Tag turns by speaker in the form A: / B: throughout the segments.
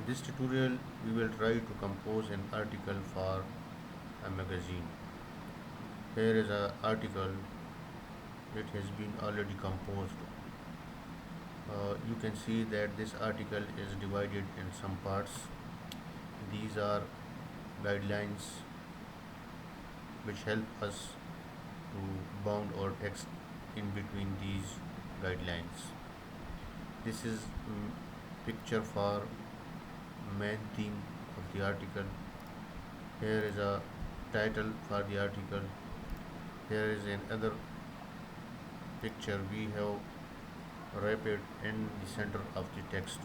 A: this tutorial we will try to compose an article for a magazine. Here is an article. It has been already composed. You can see that this article is divided in some parts. These are guidelines which help us to bound our text in between these guidelines. This is picture for main theme of the article. Here is a title for the article. Here is another picture. We have wrapped it in the center of the text,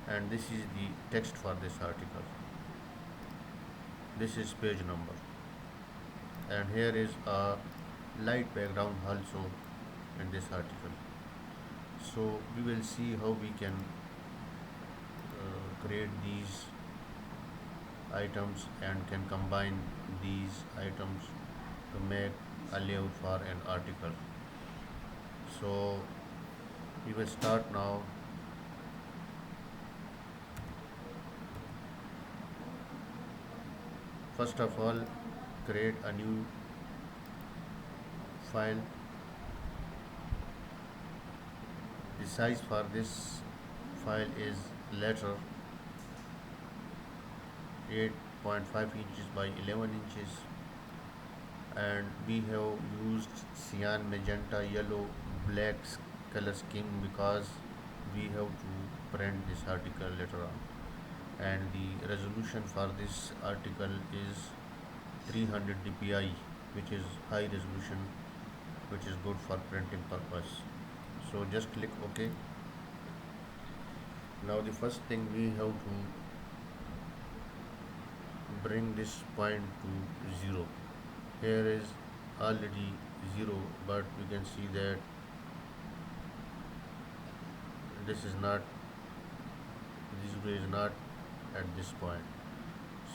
A: and this is the text for this article. This is page number, and here is a light background also in this article. So we will see how we can create these items and can combine these items to make a layout for an article. So we will start now. First of all, create a new file. The size for this file is letter 8.5 inches by 11 inches, and we have used cyan, magenta, yellow, black color scheme because we have to print this article later on. And the resolution for this article is 300 dpi, which is high resolution, which is good for printing purpose. So just click OK. Now the first thing we have to bring this point to 0. Here is already 0, but you can see that this is not, this 0 is not at this point.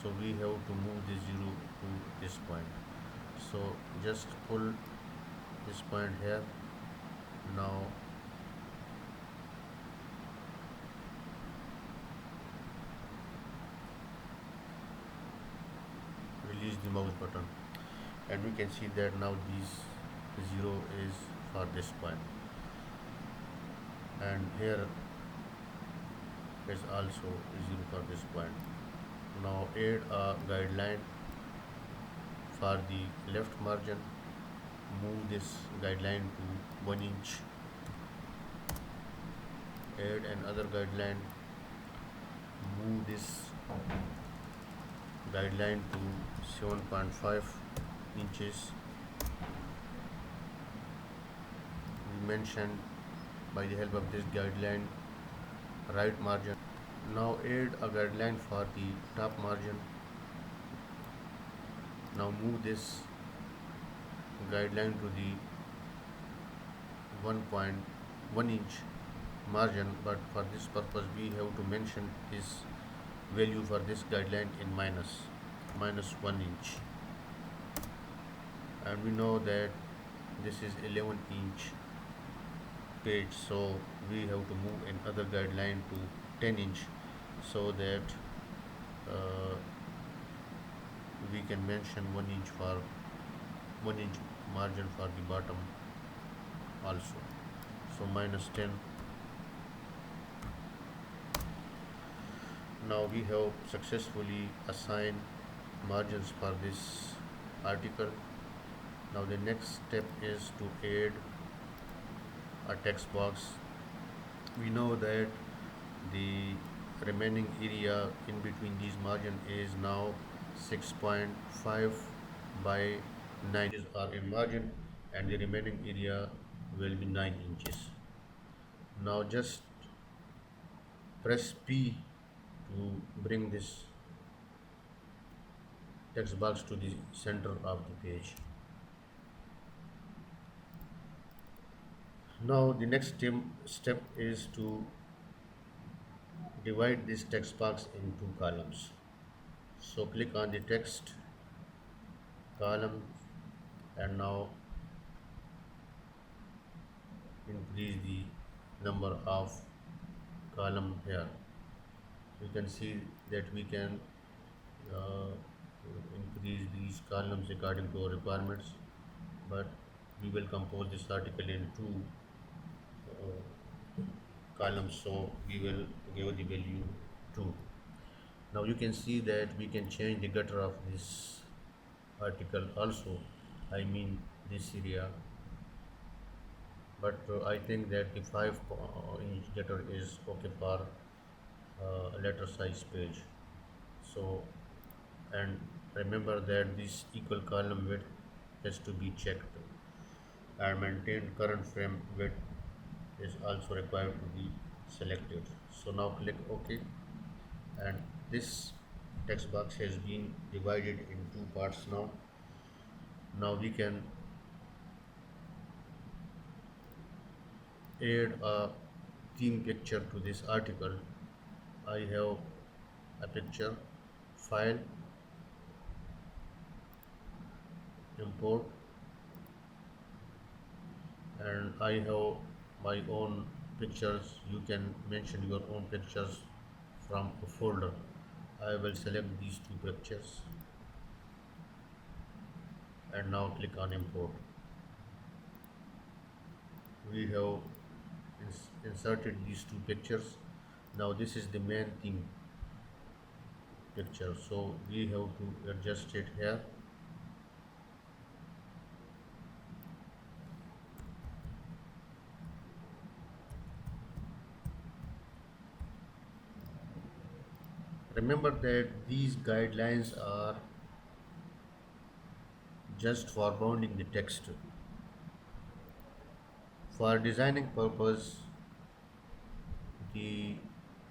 A: So we have to move this 0 to this point. So just pull this point here. Now release the mouse button, and we can see that now this 0 is for this point, and here is also 0 for this point. Now add a guideline for the left margin. Move this guideline to 1 inch. Add another guideline. Move this guideline to 7.5 inches. We mentioned by the help of this guideline right margin. Now add a guideline for the top margin. Now move this guideline to the 1.1 inch margin, but for this purpose we have to mention this value for this guideline in minus 1 inch, and we know that this is 11 inch page, so we have to move another guideline to 10 inch so that we can mention 1 inch for 1 inch margin for the bottom also. So minus 10. Now we have successfully assigned margins for this article. Now the next step is to add a text box. We know that the remaining area in between these margin is now 6.5 by 9 inches are in margin, and the remaining area will be 9 inches. Now just press P to bring this text box to the center of the page. Now the next step is to divide this text box in two columns. So click on the text column, and now increase the number of column here. You can see that we can uh, increase these columns according to our requirements, but we will compose this article in two columns, so we will give the value 2. Now you can see that we can change the gutter of this article also, I mean this area, but I think that the 5 inch gutter is okay for letter size page. So, and remember that this equal column width has to be checked, and maintained current frame width is also required to be selected. So now click OK, and this text box has been divided in two parts. Now we can add a theme picture to this article. I have a picture, file, import, and I have my own pictures. You can mention your own pictures from a folder. I will select these two pictures and now click on import. We have inserted these two pictures. Now this is the main theme picture, so we have to adjust it here. Remember that these guidelines are just for bounding the text. For designing purpose, the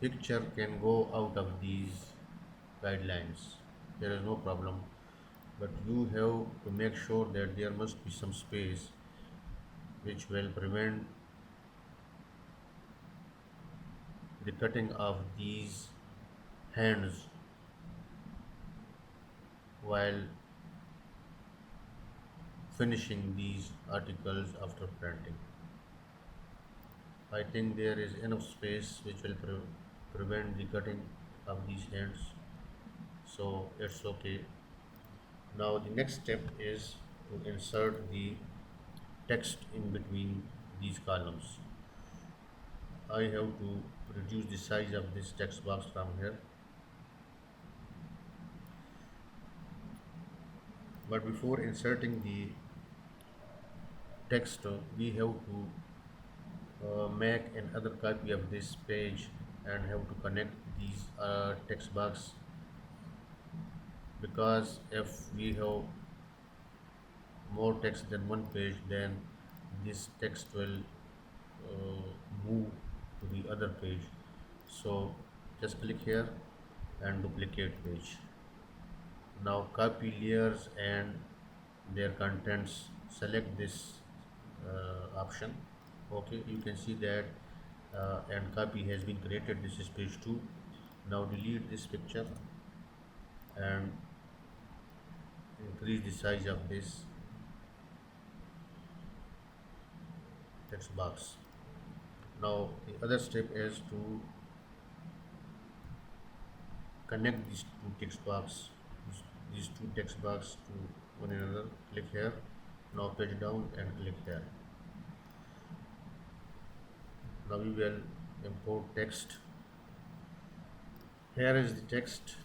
A: picture can go out of these guidelines. There is no problem, but you have to make sure that there must be some space which will prevent the cutting of these hands while finishing these articles after printing. I think there is enough space which will prevent the cutting of these hands, so it's okay. Now the next step is to insert the text in between these columns. I have to reduce the size of this text box from here, but before inserting the text, we have to make another copy of this page and have to connect these text box, because if we have more text than one page, then this text will uh, move to the other page. So just click here and duplicate page. Now copy layers and their contents, select this option. Okay, you can see that and copy has been created. This is page 2. Now delete this picture and increase the size of this text box. Now the other step is to connect these, these two text box to one another. Click here. Now page down and click here. Now we will import text. Here is the text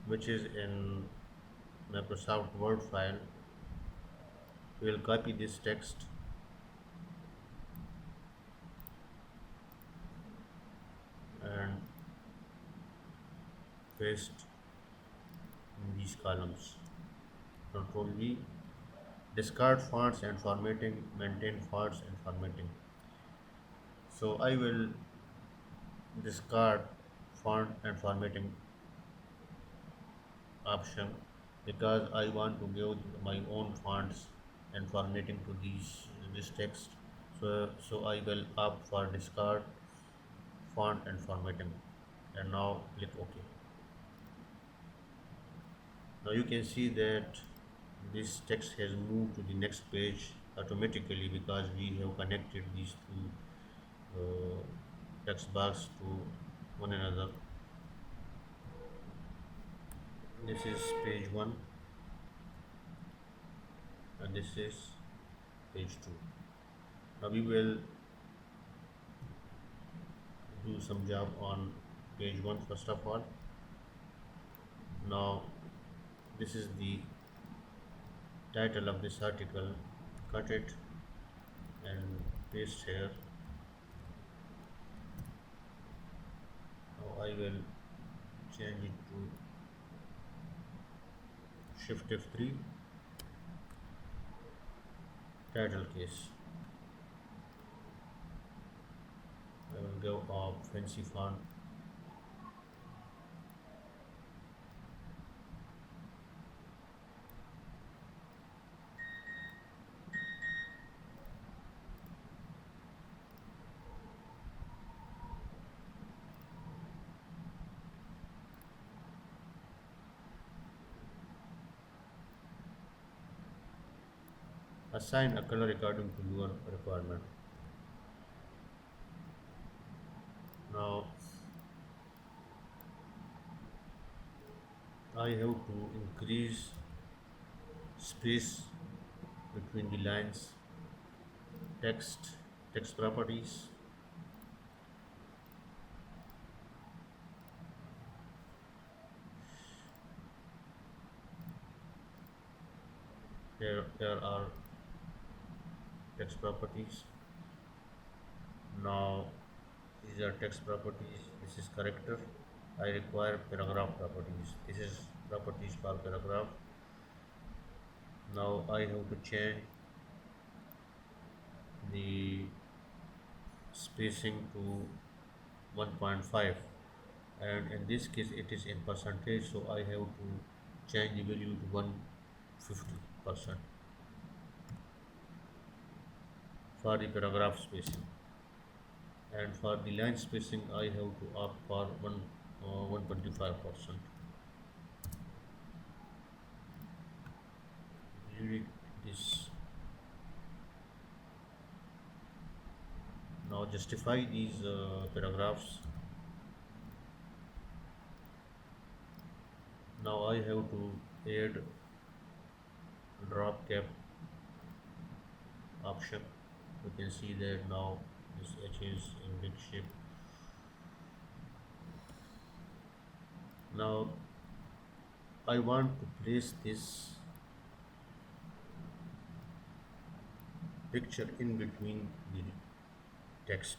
A: which is in Microsoft Word file. We will copy this text and paste in these columns. Control V. Discard fonts and formatting, maintain fonts and formatting. So I will discard font and formatting option because I want to give my own fonts and formatting to this text. So I will opt for discard font and formatting, and now click OK. Now you can see that this text has moved to the next page automatically because we have connected these two text box to one another. This is page 1 and this is page 2. Now we will do some job on page 1 first of all. Now this is the title of this article. Cut it and paste here. Now I will change it to Shift F3 title case. I will go of fancy font. Assign a color according to your requirement. Now I have to increase space between the lines, text properties. Here are text properties. Now these are text properties. This is character. I require paragraph properties. This is properties for paragraph. Now I have to change the spacing to 1.5, and in this case it is in percentage, so I have to change the value to 150% for the paragraph spacing, and for the line spacing I have to opt for 125%. Delete this. Now justify these paragraphs. Now I have to add drop cap option. You can see that now this H is in big shape. Now I want to place this picture in between the text.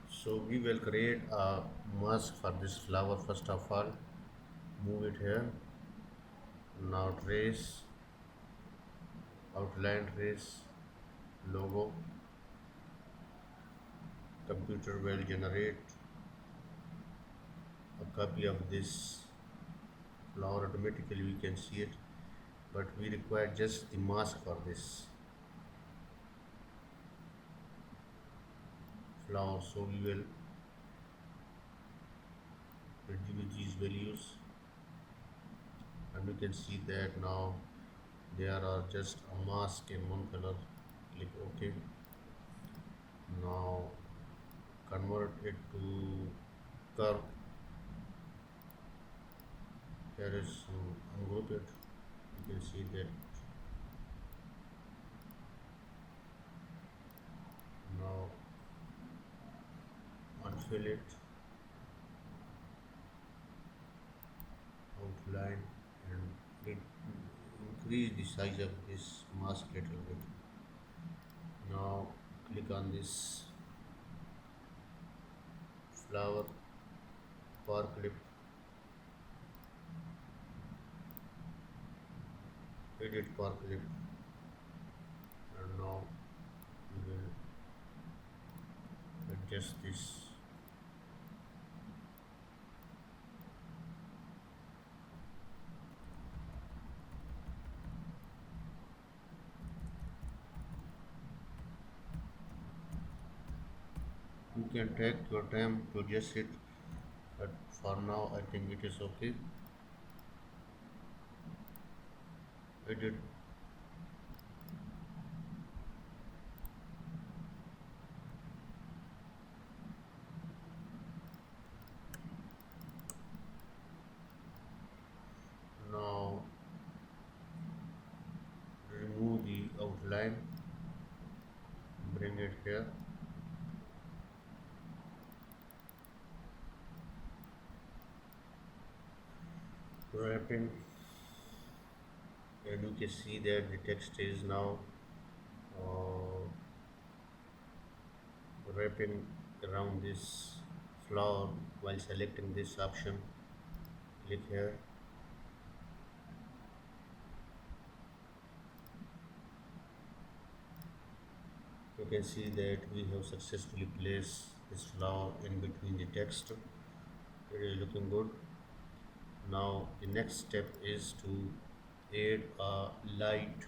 A: So we will create a mask for this flower first of all. Move it here. Now trace, outline trace, logo. Computer will generate a copy of this flower automatically, we can see it, but we require just the mask for this flower, so we will reduce these values, and you can see that now there are just a mask in one color. Click OK. Now convert it to curve. Here is ungroup it. You can see that now unfill it, outline, and increase the size of this mask little bit. Now click on this flower power clip, edit power clip, and now we will adjust this. You can take your time to adjust it, but for now I think it is okay. Edit. here. Wrapping, and you can see that the text is now uh, wrapping around this flower. While selecting this option, click here. You can see that we have successfully placed this flower in between the text. It is looking good. Now the next step is to add a light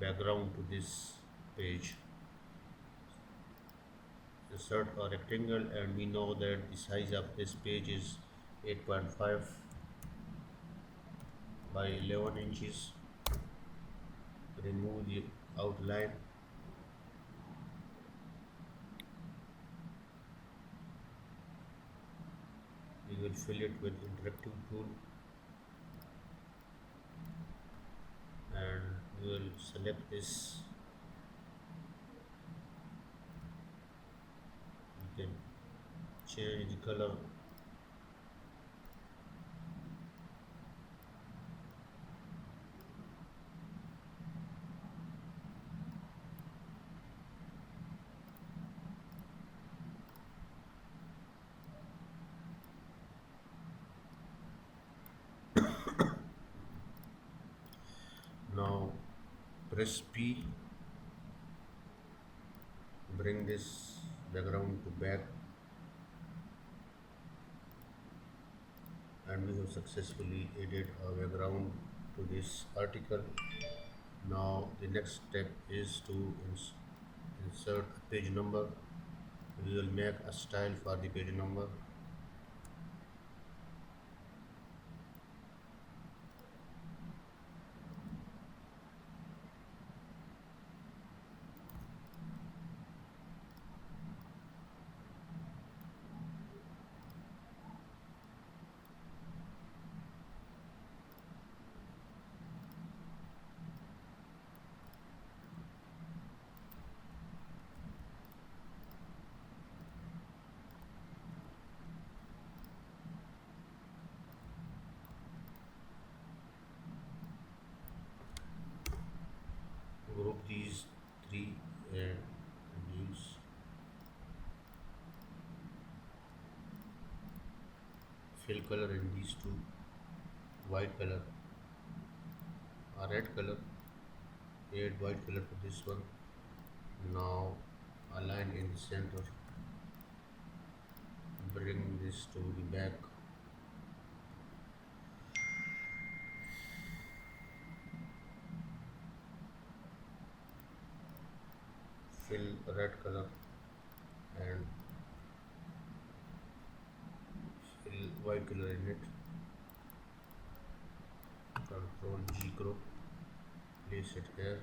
A: background to this page. Insert a rectangle, and we know that the size of this page is 8.5 by 11 inches. Remove the outline. We will fill it with interactive tool, and we will select this. We can change the color. Now press P, bring this background to back, and we have successfully added a background to this article. Now the next step is to insert a page number. We will make a style for the page number. Group these three and use fill color in these two, white color or red color. Add white color to this one. Now align in the center, bring this to the back. Fill red color and fill white color in it. Control G group, place it here.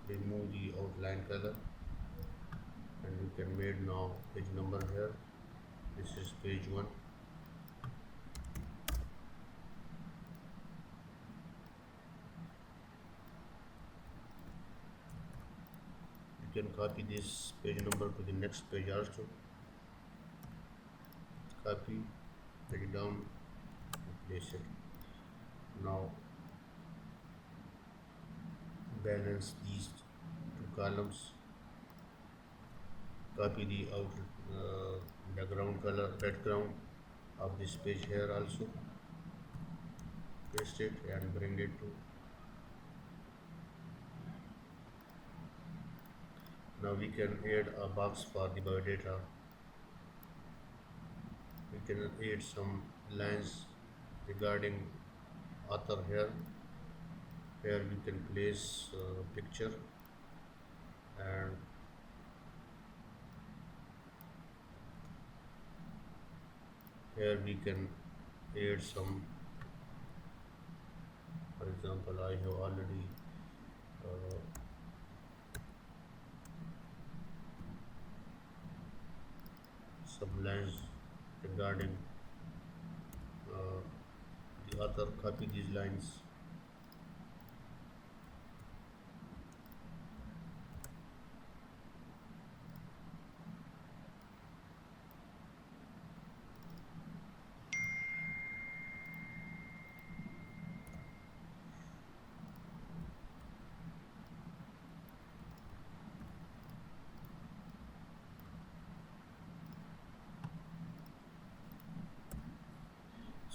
A: Remove the outline color, and you can make now page number here. This is page 1. You can copy this page number to the next page also. Copy, take it down, and place it. Now balance these two columns. Copy the background color, background of this page here also. Paste it and bring it to. Now we can add a box for the biodata. We can add some lines regarding author here. Here we can place picture, and here we can add some. For example, I have already uh, some lines regarding uh, the author. Copy these lines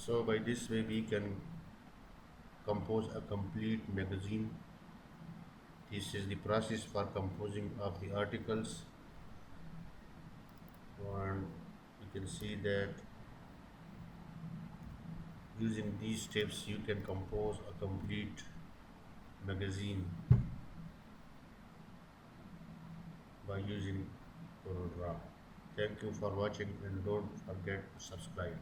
A: So by this way we can compose a complete magazine. This is the process for composing of the articles, and you can see that using these steps you can compose a complete magazine by using Corel Draw. Thank you for watching and don't forget to subscribe.